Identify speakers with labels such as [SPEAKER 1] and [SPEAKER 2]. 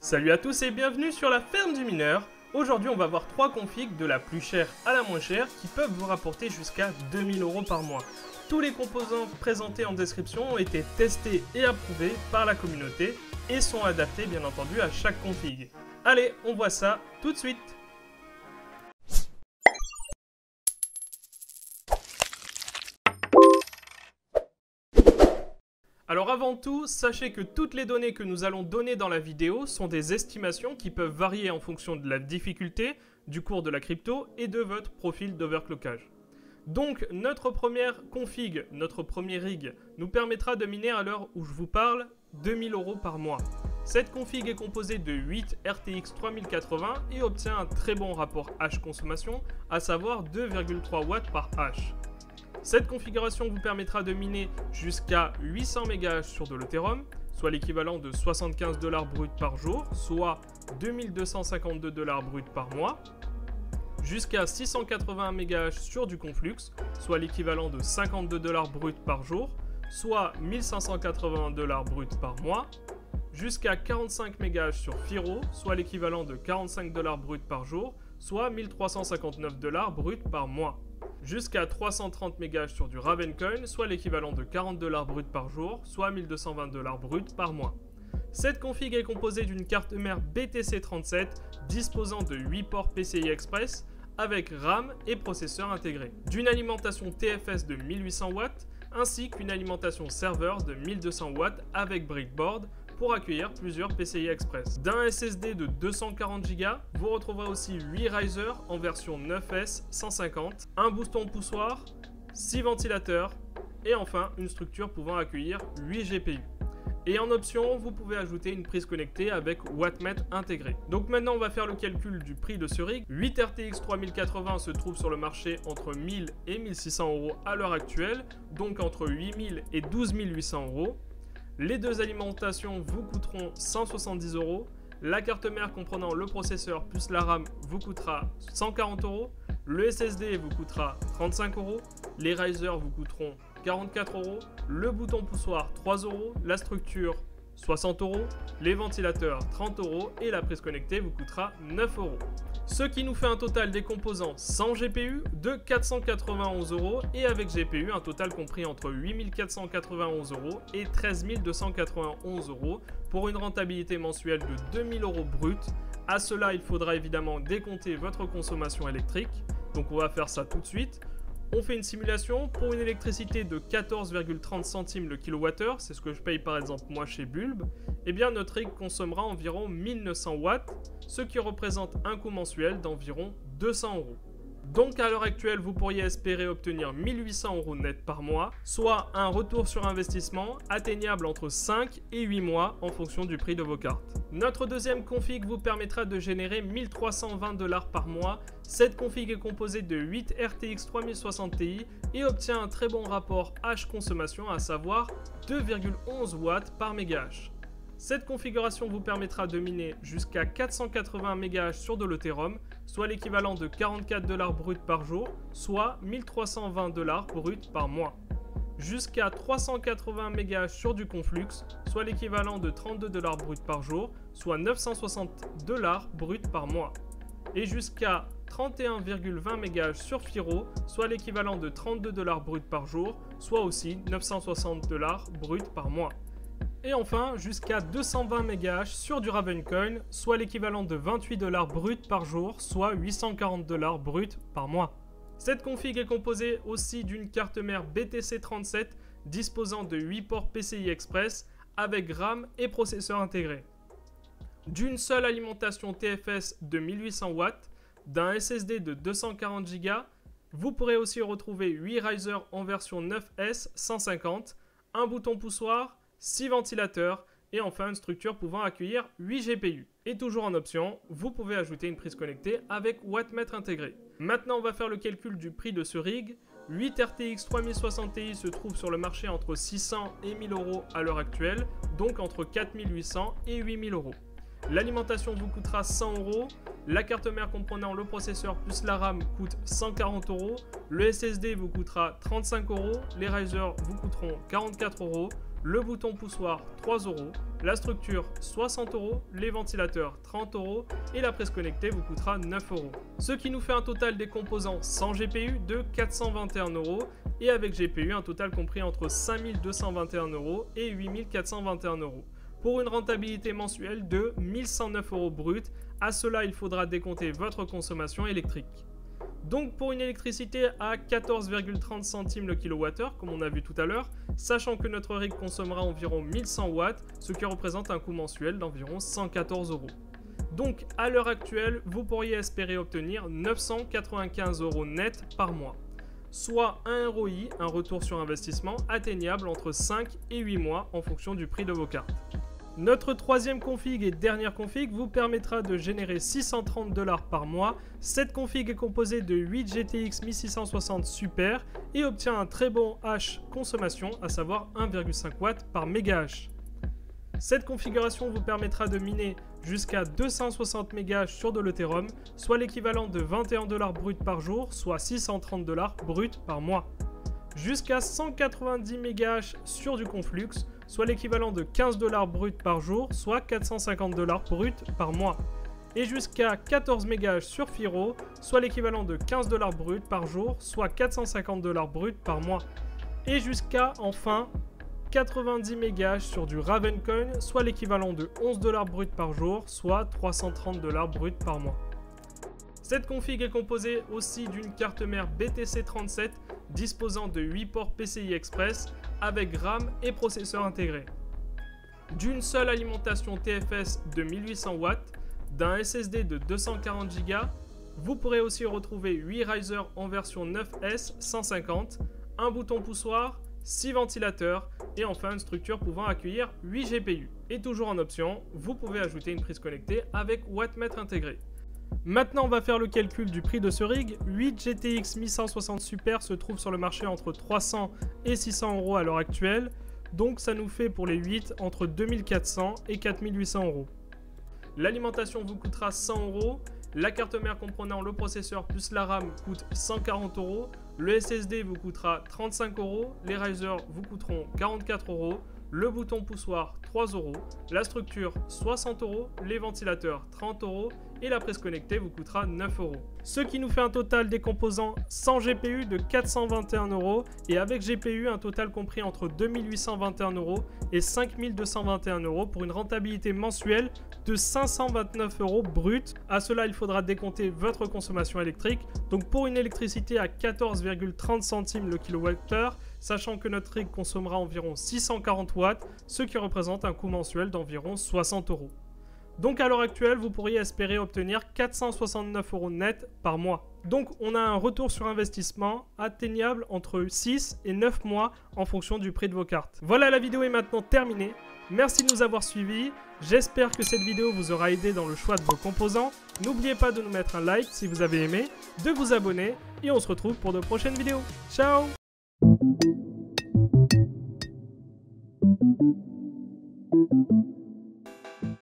[SPEAKER 1] Salut à tous et bienvenue sur la ferme du mineur. Aujourd'hui on va voir 3 configs de la plus chère à la moins chère qui peuvent vous rapporter jusqu'à 2000 € par mois. Tous les composants présentés en description ont été testés et approuvés par la communauté et sont adaptés bien entendu à chaque config. Allez, on voit ça tout de suite. Alors avant tout, sachez que toutes les données que nous allons donner dans la vidéo sont des estimations qui peuvent varier en fonction de la difficulté, du cours de la crypto et de votre profil d'overclockage. Donc notre première config, notre premier rig, nous permettra de miner à l'heure où je vous parle 2000 € par mois. Cette config est composée de 8 RTX 3080 et obtient un très bon rapport H-consommation, à savoir 2,3 watts par H. Cette configuration vous permettra de miner jusqu'à 800 MHz sur de l'Ethereum, soit l'équivalent de 75 $ brut par jour, soit 2252 $ brut par mois, jusqu'à 680 MHz sur du Conflux, soit l'équivalent de 52 $ brut par jour, soit 1580 $ brut par mois, jusqu'à 45 MHz sur Firo, soit l'équivalent de 45 $ brut par jour, soit 1359 $ brut par mois, jusqu'à 330 MHz sur du Ravencoin, soit l'équivalent de 40 $ brut par jour, soit 1220 $ brut par mois. Cette config est composée d'une carte mère BTC37 disposant de 8 ports PCI Express avec RAM et processeur intégré, d'une alimentation TFS de 1800 watts ainsi qu'une alimentation serveur de 1200 watts avec Brickboard pour accueillir plusieurs PCI Express. D'un SSD de 240 Go, vous retrouverez aussi 8 risers en version 9S 150, un booston poussoir, 6 ventilateurs et enfin une structure pouvant accueillir 8 GPU. Et en option, vous pouvez ajouter une prise connectée avec wattmètre intégré. Donc maintenant, on va faire le calcul du prix de ce rig. 8 RTX 3080 se trouve sur le marché entre 1000 et 1600 € à l'heure actuelle, donc entre 8000 et 12 800 €. Les deux alimentations vous coûteront 170 €. La carte mère comprenant le processeur plus la RAM vous coûtera 140 €. Le SSD vous coûtera 35 €. Les risers vous coûteront 44 €. Le bouton poussoir 3 €. La structure 60 €. Les ventilateurs 30 €. Et la prise connectée vous coûtera 9 €. Ce qui nous fait un total des composants sans GPU de 491 € et avec GPU un total compris entre 8491 € et 13 291 € pour une rentabilité mensuelle de 2000 € brut. À cela, il faudra évidemment décompter votre consommation électrique. Donc on va faire ça tout de suite. On fait une simulation pour une électricité de 14,30 centimes le kWh, c'est ce que je paye par exemple moi chez Bulb. Eh bien notre rig consommera environ 1900 watts, ce qui représente un coût mensuel d'environ 200 €. Donc à l'heure actuelle, vous pourriez espérer obtenir 1800 € net par mois, soit un retour sur investissement atteignable entre 5 et 8 mois en fonction du prix de vos cartes. Notre deuxième config vous permettra de générer 1320 $ par mois. Cette config est composée de 8 RTX 3060 Ti et obtient un très bon rapport H-consommation, à savoir 2,11 watts par MHz. Cette configuration vous permettra de miner jusqu'à 480 MHz sur de l'Ethereum, soit l'équivalent de 44 $ brut par jour, soit 1320 $ brut par mois. Jusqu'à 380 MHz sur du Conflux, soit l'équivalent de 32 $ brut par jour, soit 960 $ brut par mois. Et jusqu'à 31,20 MHz sur Firo, soit l'équivalent de 32 $ brut par jour, soit aussi 960 $ brut par mois. Et enfin, jusqu'à 220 MHz sur du Ravencoin, soit l'équivalent de 28 $ brut par jour, soit 840 $ brut par mois. Cette config est composée aussi d'une carte mère BTC37 disposant de 8 ports PCI Express avec RAM et processeur intégré, d'une seule alimentation TFS de 1800 watts, d'un SSD de 240 Go. Vous pourrez aussi retrouver 8 risers en version 9S 150, un bouton poussoir, 6 ventilateurs et enfin une structure pouvant accueillir 8 GPU. Et toujours en option, vous pouvez ajouter une prise connectée avec wattmètre intégré. Maintenant, on va faire le calcul du prix de ce rig. 8 RTX 3060 Ti se trouve sur le marché entre 600 et 1000 € à l'heure actuelle, donc entre 4800 et 8000 €. L'alimentation vous coûtera 100 €, la carte mère comprenant le processeur plus la RAM coûte 140 €, le SSD vous coûtera 35 €, les risers vous coûteront 44 €, le bouton poussoir 3 €, la structure 60 €, les ventilateurs 30 € et la prise connectée vous coûtera 9 €. Ce qui nous fait un total des composants sans GPU de 421 € et avec GPU un total compris entre 5 221 € et 8 421 € pour une rentabilité mensuelle de 1 109 € brut. À cela, il faudra décompter votre consommation électrique. Donc pour une électricité à 14,30 centimes le kilowattheure, comme on a vu tout à l'heure, sachant que notre rig consommera environ 1100 watts, ce qui représente un coût mensuel d'environ 114 €. Donc à l'heure actuelle, vous pourriez espérer obtenir 995 € net par mois, soit un ROI, un retour sur investissement, atteignable entre 5 et 8 mois en fonction du prix de vos cartes. Notre troisième config et dernière config vous permettra de générer 630 $ par mois. Cette config est composée de 8 GTX 1660 Super et obtient un très bon H consommation, à savoir 1,5 watts par mégahash. Cette configuration vous permettra de miner jusqu'à 260 mégahash sur de l'Ethereum, soit l'équivalent de 21 $ brut par jour, soit 630 $ brut par mois. Jusqu'à 190 mégahash sur du Conflux, soit l'équivalent de 15 $ brut par jour, soit 450 $ brut par mois. Et jusqu'à 14 mégahash sur Firo, soit l'équivalent de 15 $ brut par jour, soit 450 $ brut par mois. Et jusqu'à, enfin, 90 mégahash sur du Ravencoin, soit l'équivalent de 11 $ brut par jour, soit 330 $ brut par mois. Cette config est composée aussi d'une carte mère BTC37 disposant de 8 ports PCI Express avec RAM et processeur intégré, d'une seule alimentation TFS de 1800 watts, d'un SSD de 240 Go. Vous pourrez aussi retrouver 8 risers en version 9S 150, un bouton poussoir, 6 ventilateurs et enfin une structure pouvant accueillir 8 GPU. Et toujours en option, vous pouvez ajouter une prise connectée avec wattmètre intégré. Maintenant, on va faire le calcul du prix de ce rig. 8 GTX 1160 Super se trouve sur le marché entre 300 et 600 € à l'heure actuelle. Donc ça nous fait pour les 8 entre 2400 et 4800 €. L'alimentation vous coûtera 100 €. La carte mère comprenant le processeur plus la RAM coûte 140 €. Le SSD vous coûtera 35 €. Les risers vous coûteront 44 €. Le bouton poussoir 3 €, la structure 60 €, les ventilateurs 30 € et la prise connectée vous coûtera 9 €. Ce qui nous fait un total des composants sans GPU de 421 € et avec GPU un total compris entre 2821 € et 5221 € pour une rentabilité mensuelle de 529 € brut. À cela, il faudra décompter votre consommation électrique. Donc pour une électricité à 14,30 centimes le kilowattheure, sachant que notre rig consommera environ 640 watts, ce qui représente un coût mensuel d'environ 60 €. Donc à l'heure actuelle, vous pourriez espérer obtenir 469 € net par mois. Donc on a un retour sur investissement atteignable entre 6 et 9 mois en fonction du prix de vos cartes. Voilà, la vidéo est maintenant terminée. Merci de nous avoir suivis. J'espère que cette vidéo vous aura aidé dans le choix de vos composants. N'oubliez pas de nous mettre un like si vous avez aimé, de vous abonner et on se retrouve pour de prochaines vidéos. Ciao!